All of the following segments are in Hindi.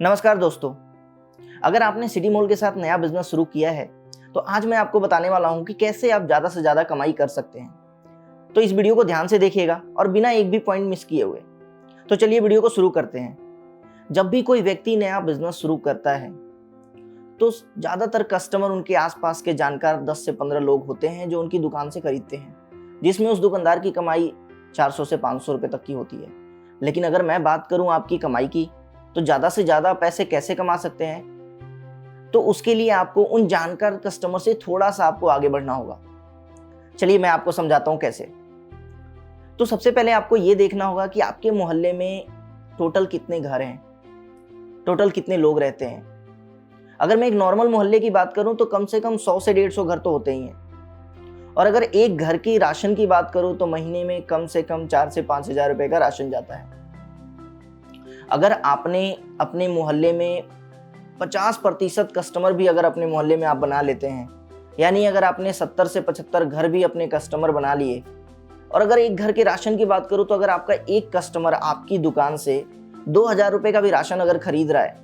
नमस्कार दोस्तों, अगर आपने सिटी मॉल के साथ नया बिजनेस शुरू किया है तो आज मैं आपको बताने वाला हूं कि कैसे आप ज़्यादा से ज़्यादा कमाई कर सकते हैं। तो इस वीडियो को ध्यान से देखिएगा और बिना एक भी पॉइंट मिस किए हुए। तो चलिए वीडियो को शुरू करते हैं। जब भी कोई व्यक्ति नया बिजनेस शुरू करता है तो ज़्यादातर कस्टमर उनके आसपास के जानकार 10 से 15 लोग होते हैं जो उनकी दुकान से खरीदते हैं, जिसमें उस दुकानदार की कमाई 400 से 500 रुपये तक की होती है। लेकिन अगर मैं बात करूं आपकी कमाई की, तो ज़्यादा से ज़्यादा पैसे कैसे कमा सकते हैं, तो उसके लिए आपको उन जानकार कस्टमर से थोड़ा सा आपको आगे बढ़ना होगा। चलिए मैं आपको समझाता हूं कैसे। तो सबसे पहले आपको ये देखना होगा कि आपके मोहल्ले में टोटल कितने घर हैं, टोटल कितने लोग रहते हैं। अगर मैं एक नॉर्मल मोहल्ले की बात करूं तो कम से कम 100 से 150 घर तो होते ही हैं। और अगर एक घर की राशन की बात करूं तो महीने में कम से कम 4 से 5 हज़ार रुपए का राशन जाता है। अगर आपने अपने मोहल्ले में 50% कस्टमर भी अगर अपने मोहल्ले में आप बना लेते हैं, यानी अगर आपने 70 से 75 घर भी अपने कस्टमर बना लिए, और अगर एक घर के राशन की बात करूं तो अगर आपका एक कस्टमर आपकी दुकान से 2000 रुपए का भी राशन अगर खरीद रहा है,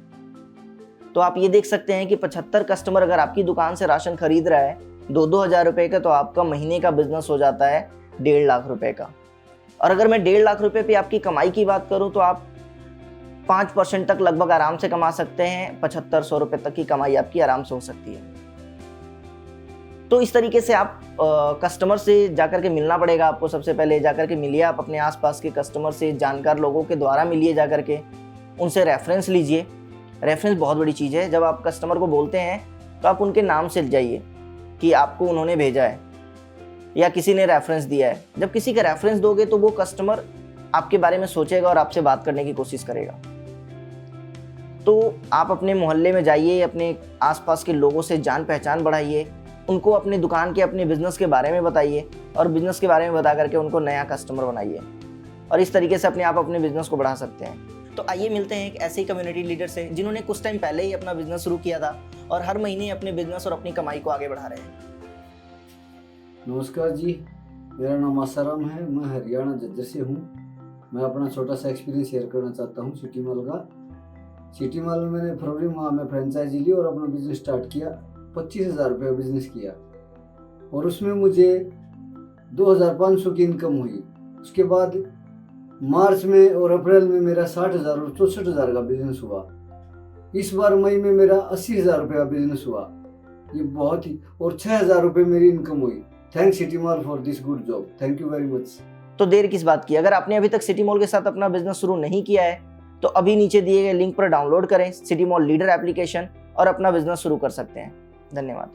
तो आप ये देख सकते हैं कि 75 कस्टमर अगर आपकी दुकान से राशन खरीद रहा है 2-2 हज़ार रुपए का, तो आपका महीने का बिजनेस हो जाता है 1.5 लाख रुपए का। और अगर मैं 1.5 लाख रुपए पे आपकी कमाई की बात करूं तो आप 5% तक लगभग आराम से कमा सकते हैं। 7500 रुपए तक की कमाई आपकी आराम से हो सकती है। तो इस तरीके से आप कस्टमर से जाकर के मिलना पड़ेगा आपको। सबसे पहले जाकर के मिलिए, आप अपने आसपास के कस्टमर से, जानकार लोगों के द्वारा मिलिए, जाकर के उनसे रेफरेंस लीजिए। रेफरेंस बहुत बड़ी चीज़ है। जब आप कस्टमर को बोलते हैं तो आप उनके नाम से जाइए कि आपको उन्होंने भेजा है या किसी ने रेफरेंस दिया है। जब किसी का रेफरेंस दोगे तो वो कस्टमर आपके बारे में सोचेगा और आपसे बात करने की कोशिश करेगा। तो आप अपने मोहल्ले में जाइए, अपने आसपास के लोगों से जान पहचान बढ़ाइए, उनको अपनी दुकान के, अपने बिजनेस के बारे में बताइए और बिजनेस के बारे में बता करके उनको नया कस्टमर बनाइए। और इस तरीके से आप अपने बिजनेस को बढ़ा सकते हैं। तो आइए मिलते हैं एक ऐसे ही कम्युनिटी लीडर से जिन्होंने कुछ टाइम पहले ही अपना बिजनेस शुरू किया था और हर महीने अपने बिजनेस और अपनी कमाई को आगे बढ़ा रहे हैं। नमस्कार जी, मेरा नाम आसाराम है। मैं हरियाणा झज्जर से हूँ। मैं अपना छोटा सा एक्सपीरियंस शेयर करना चाहता हूँ सिटी मॉल का। सिटी मॉल में मैंने फरवरी माह में फ्रेंचाइजी ली और अपना बिजनेस स्टार्ट किया। 25,000 रुपये बिजनेस किया और उसमें मुझे 2,500 की इनकम हुई। उसके बाद मार्च में और अप्रैल में मेरा 60,000 और 64,000 का बिजनेस हुआ। इस बार मई में मेरा 80,000 रुपये का बिजनेस हुआ। ये बहुत ही, और 6,000 रुपये मेरी इनकम हुई। Thanks city mall for this good job. Thank you very much. तो देर किस बात की, अगर आपने अभी तक सिटी मॉल के साथ अपना बिजनेस शुरू नहीं किया है तो अभी नीचे दिए गए लिंक पर डाउनलोड करें सिटी मॉल लीडर एप्लीकेशन और अपना बिजनेस शुरू कर सकते हैं। धन्यवाद।